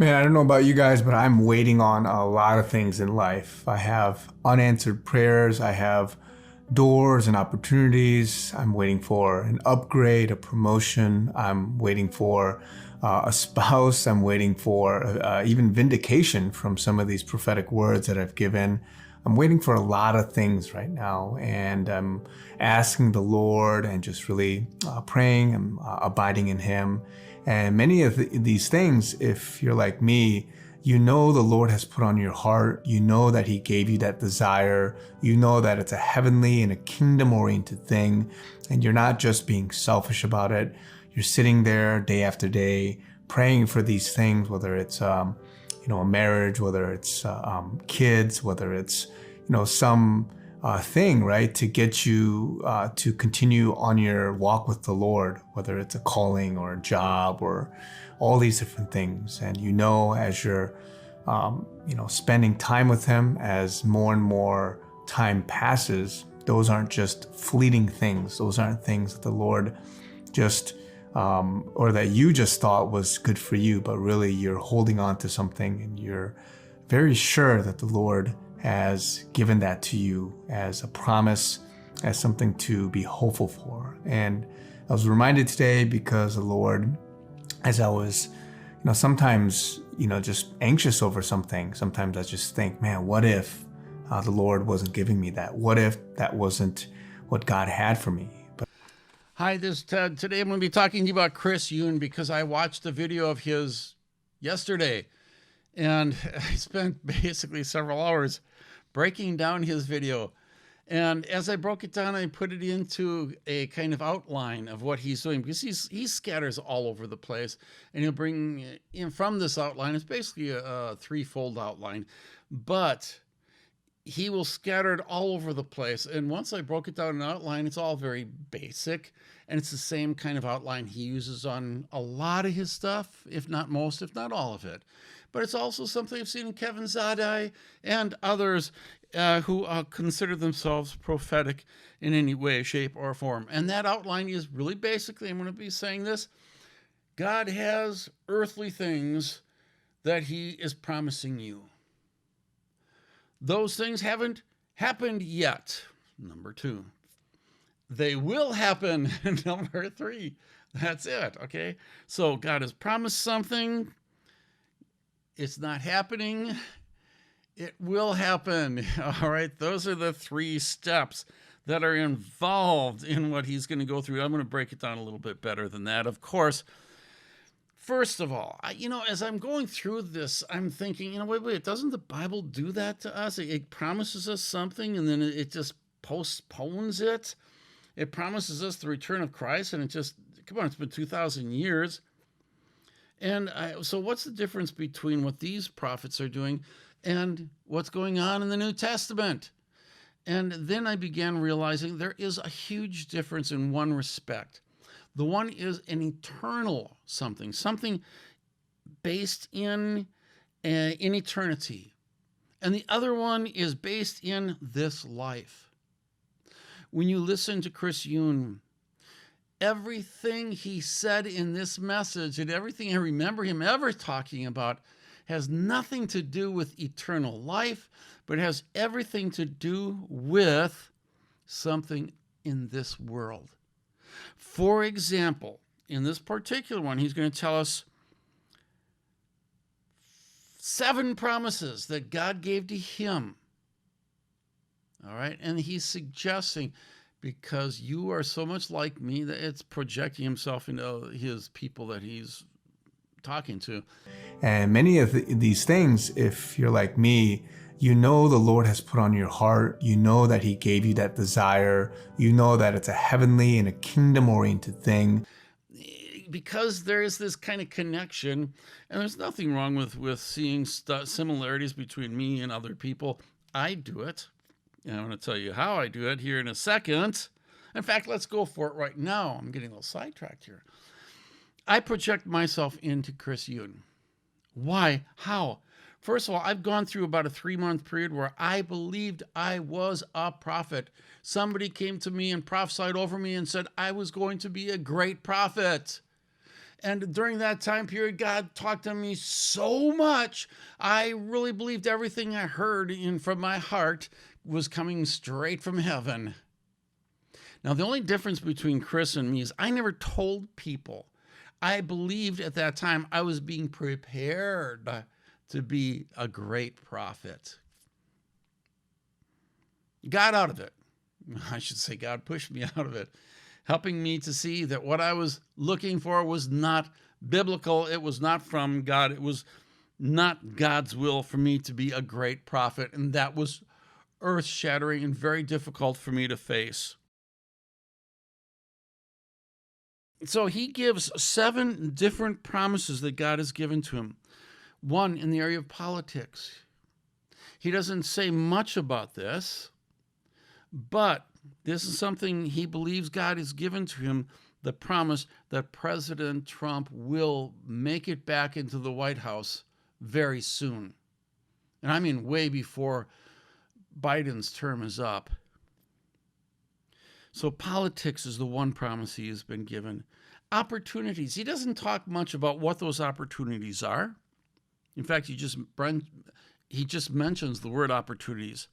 Man, I don't know about you guys, but I'm waiting on a lot of things in life. I have unanswered prayers. I have doors and opportunities. I'm waiting for an upgrade, a promotion. I'm waiting for a spouse. I'm waiting for even vindication from some of these prophetic words that I've given. I'm waiting for a lot of things right now, and I'm asking the Lord and just really praying and abiding in Him. And many of these things, if you're like me, you know the Lord has put on your heart. You know that He gave you that desire. You know that it's a heavenly and a kingdom-oriented thing, and you're not just being selfish about it. You're sitting there day after day praying for these things, whether it's a marriage, whether it's kids, whether it's some thing, right, to get you to continue on your walk with the Lord, whether it's a calling or a job or all these different things. And as you're spending time with Him, as more and more time passes, those aren't just fleeting things. Those aren't things that the Lord just or that you just thought was good for you, but really you're holding on to something, and you're very sure that the Lord has given that to you as a promise, as something to be hopeful for. And I was reminded today because the Lord, as I was, sometimes, just anxious over something, sometimes I just think, man, what if the Lord wasn't giving me that? What if that wasn't what God had for me? Hi, this is Ted. Today I'm going to be talking to you about Chris Yoon because I watched a video of his yesterday, and I spent basically several hours breaking down his video. And as I broke it down, I put it into a kind of outline of what he's doing, because he scatters all over the place, and he'll bring in from this outline. It's basically a threefold outline, but he will scatter it all over the place. And once I broke it down in an outline, it's all very basic, and it's the same kind of outline he uses on a lot of his stuff, if not most, if not all of it. But it's also something I've seen in Kevin Zadai and others who consider themselves prophetic in any way, shape, or form. And that outline is really basically, I'm going to be saying this, God has earthly things that He is promising you. Those things haven't happened yet. Number 2. They will happen. Number 3. That's it. Okay. So God has promised something. It's not happening. It will happen. All right. Those are the 3 steps that are involved in what He's going to go through. I'm going to break it down a little bit better than that. Of course, first of all, as I'm going through this, I'm thinking, wait, doesn't the Bible do that to us? It promises us something, and then it just postpones it. It promises us the return of Christ, and it's been 2,000 years. And so what's the difference between what these prophets are doing and what's going on in the New Testament? And then I began realizing there is a huge difference in one respect. The one is an eternal something based in eternity. And the other one is based in this life. When you listen to Chris Yoon, everything he said in this message and everything I remember him ever talking about has nothing to do with eternal life, but has everything to do with something in this world. For example, in this particular one, he's going to tell us 7 promises that God gave to him. All right. And he's suggesting, because you are so much like me, that it's projecting himself into his people that he's talking to. And many of these things, if you're like me, the Lord has put on your heart. You know that He gave you that desire. You know that it's a heavenly and a kingdom-oriented thing. Because there is this kind of connection, and there's nothing wrong with seeing similarities between me and other people. I do it. And I'm going to tell you how I do it here in a second. In fact, let's go for it right now. I'm getting a little sidetracked here. I project myself into Chris Yoon. Why? How? First of all, I've gone through about a 3-month period where I believed I was a prophet. Somebody came to me and prophesied over me and said I was going to be a great prophet. And during that time period, God talked to me so much. I really believed everything I heard from my heart was coming straight from heaven. Now, the only difference between Chris and me is I never told people. I believed at that time I was being prepared to be a great prophet. Got out of it. I should say God pushed me out of it, helping me to see that what I was looking for was not biblical. It was not from God. It was not God's will for me to be a great prophet. And that was earth-shattering and very difficult for me to face. So he gives 7 different promises that God has given to him. One in the area of politics. He doesn't say much about this, but this is something he believes God has given to him, the promise that President Trump will make it back into the White House very soon. And I mean way before Biden's term is up. So politics is the one promise he has been given. Opportunities. He doesn't talk much about what those opportunities are. In fact, he just mentions the word opportunities.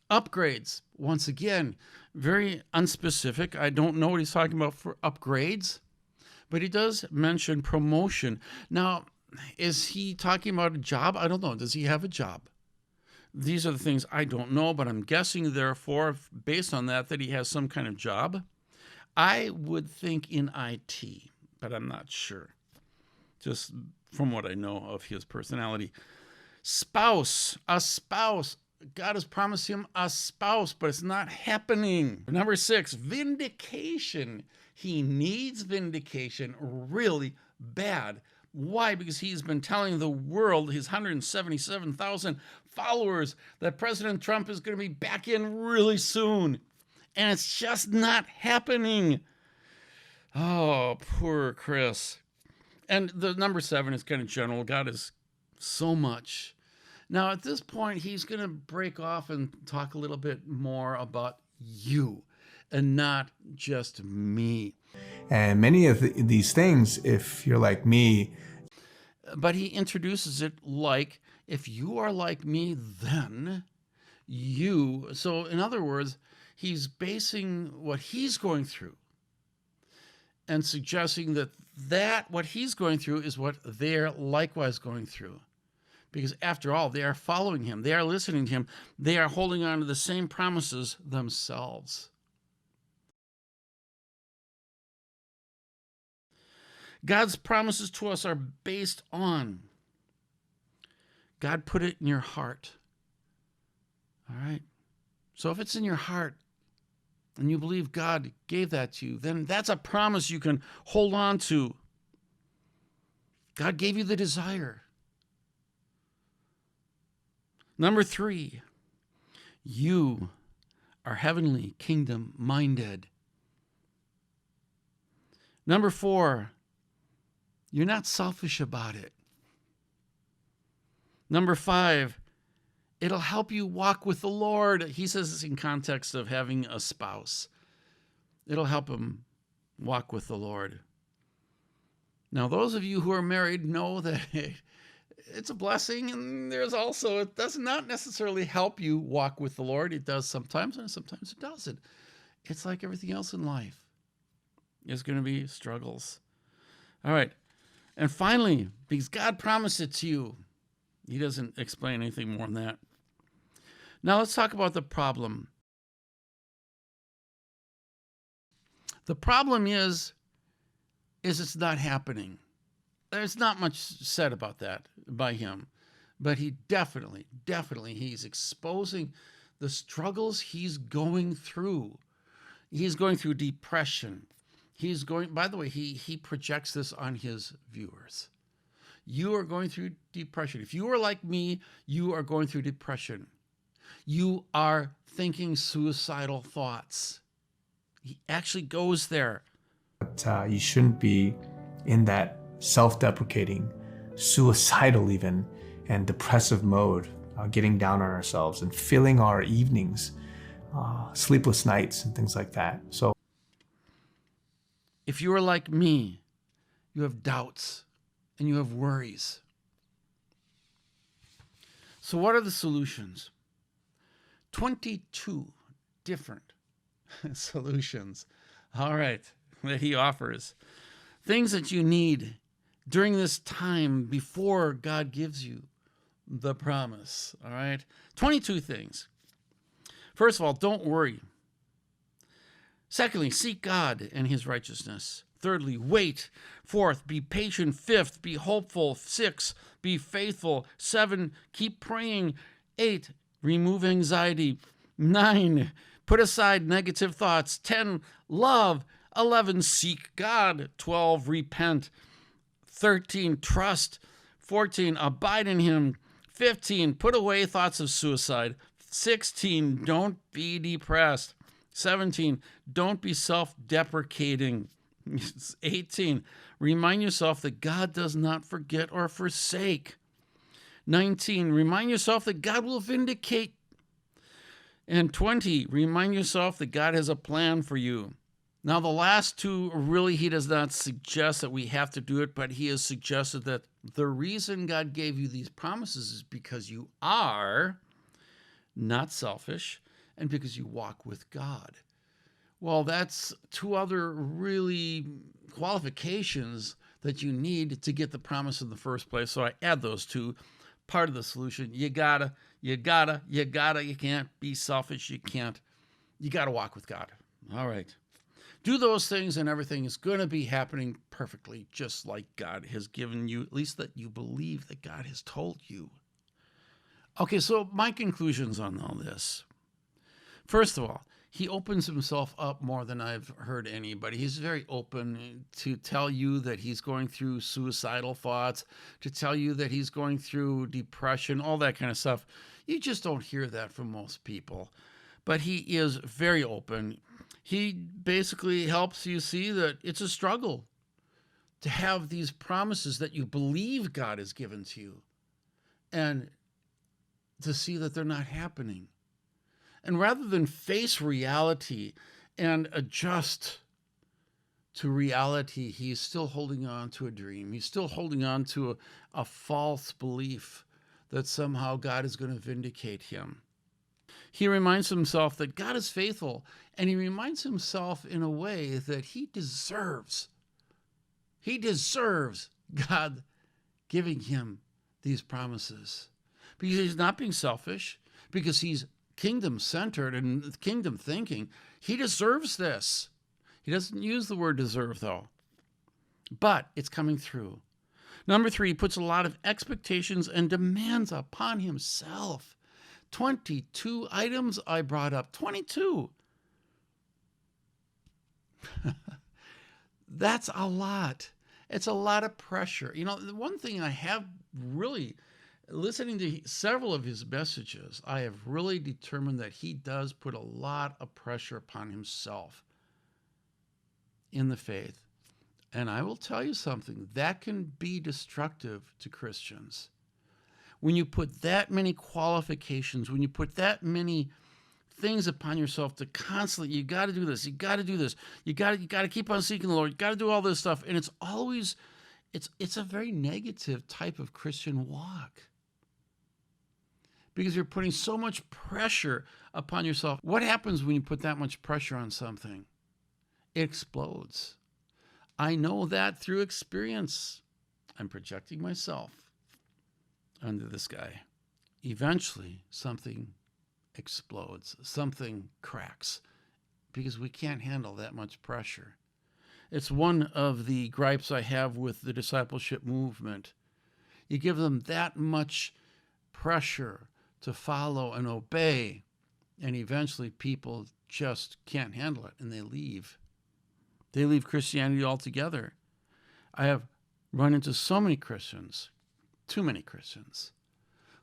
Upgrades. Once again, very unspecific. I don't know what he's talking about for upgrades, but he does mention promotion. Now, is he talking about a job? I don't know. Does he have a job? These are the things I don't know, but I'm guessing, therefore, based on that he has some kind of job. I would think in IT, but I'm not sure, just from what I know of his personality. Spouse, a spouse. God has promised him a spouse, but it's not happening. Number 6, vindication. He needs vindication really bad. Why? Because he's been telling the world, his 177,000 followers, that President Trump is going to be back in really soon. And it's just not happening. Oh, poor Chris. And the number 7 is kind of general. God is so much. Now, at this point, he's going to break off and talk a little bit more about you and not just me. And many of these things, if you're like me. But he introduces it like, if you are like me, then you. So in other words, he's basing what he's going through and suggesting that what he's going through is what they're likewise going through. Because after all, they are following him. They are listening to him. They are holding on to the same promises themselves. God's promises to us are based on God put it in your heart. All right? So if it's in your heart and you believe God gave that to you, then that's a promise you can hold on to. God gave you the desire. Number 3, you are heavenly kingdom minded. Number 4, you're not selfish about it. Number 5, it'll help you walk with the Lord. He says this in context of having a spouse. It'll help him walk with the Lord. Now, those of you who are married know that it's a blessing, and there's also, it does not necessarily help you walk with the Lord. It does sometimes, and sometimes it doesn't. It's like everything else in life. There's going to be struggles. All right. And finally, because God promised it to you, he doesn't explain anything more than that. Now let's talk about the problem. The problem is it's not happening. There's not much said about that by him, but he definitely, he's exposing the struggles he's going through. He's going through depression. By the way, he projects this on his viewers. You are going through depression. If you are like me, you are going through depression. You are thinking suicidal thoughts. He actually goes there. But you shouldn't be in that self-deprecating, suicidal even, and depressive mode, getting down on ourselves and filling our evenings, sleepless nights and things like that. So if you are like me, you have doubts, and you have worries. So what are the solutions? 22 different solutions. All right, that he offers. Things that you need during this time before God gives you the promise. All right, 22 things. First of all, don't worry. Secondly, seek God and his righteousness. Thirdly, wait. Fourth, be patient. Fifth, be hopeful. 6, be faithful. 7, keep praying. 8, remove anxiety. 9, put aside negative thoughts. 10, love. 11, seek God. 12, repent. 13, trust. 14, abide in him. 15, put away thoughts of suicide. 16, don't be depressed. 17, don't be self-deprecating. 18, remind yourself that God does not forget or forsake. 19, remind yourself that God will vindicate. And 20, remind yourself that God has a plan for you. Now, the last two, really, he does not suggest that we have to do it, but he has suggested that the reason God gave you these promises is because you are not selfish and because you walk with God. Well, that's two other really qualifications that you need to get the promise in the first place. So I add those two. Part of the solution, you can't be selfish. You gotta walk with God. All right. Do those things and everything is going to be happening perfectly, just like God has given you, at least that you believe that God has told you. Okay, so my conclusions on all this. First of all, he opens himself up more than I've heard anybody. He's very open to tell you that he's going through suicidal thoughts, to tell you that he's going through depression, all that kind of stuff. You just don't hear that from most people. But he is very open. He basically helps you see that it's a struggle to have these promises that you believe God has given to you and to see that they're not happening. And rather than face reality and adjust to reality, he's still holding on to a dream. He's still holding on to a false belief that somehow God is going to vindicate him. He reminds himself that God is faithful, and he reminds himself in a way that he deserves. He deserves God giving him these promises because he's not being selfish, because he's kingdom-centered and kingdom thinking. He deserves this. He doesn't use the word deserve, though, but it's coming through. Number 3, he puts a lot of expectations and demands upon himself. 22 items I brought up. 22. That's a lot. It's a lot of pressure. You know, the one thing I have really, listening to several of his messages, I have really determined that he does put a lot of pressure upon himself in the faith. And I will tell you something, that can be destructive to Christians. When you put that many qualifications, when you put that many things upon yourself to constantly, you got to do this, you got to do this, you got to keep on seeking the Lord, you got to do all this stuff, and it's always, it's a very negative type of Christian walk because you're putting so much pressure upon yourself. What happens when you put that much pressure on something? It explodes. I know that through experience. I'm projecting myself onto this guy. Eventually, something explodes, something cracks, because we can't handle that much pressure. It's one of the gripes I have with the discipleship movement. You give them that much pressure to follow and obey, and eventually people just can't handle it, and they leave. They leave Christianity altogether. I have run into so many Christians, too many Christians,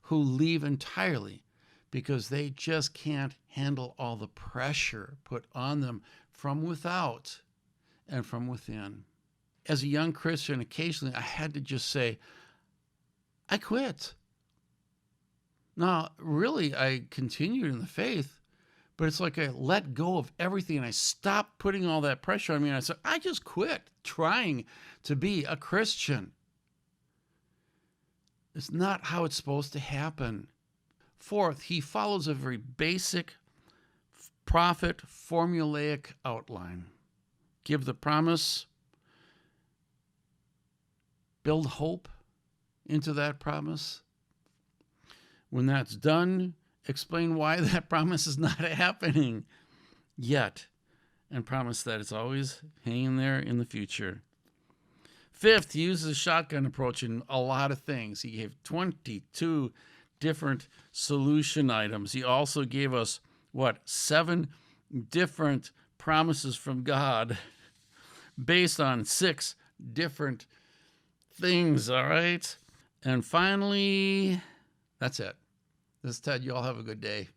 who leave entirely because they just can't handle all the pressure put on them from without and from within. As a young Christian, occasionally I had to just say, I quit. Now, really, I continued in the faith, But it's like I let go of everything and I stopped putting all that pressure on me. And I said, I just quit trying to be a Christian. It's not how it's supposed to happen. Fourth, he follows a very basic prophet formulaic outline. Give the promise, build hope into that promise. When that's done, explain why that promise is not happening yet, and promise that it's always hanging there in the future. Fifth, he uses a shotgun approach in a lot of things. He gave 22 different solution items. He also gave us, 7 different promises from God based on 6 different things, all right? And finally, that's it. This is Ted. You all have a good day.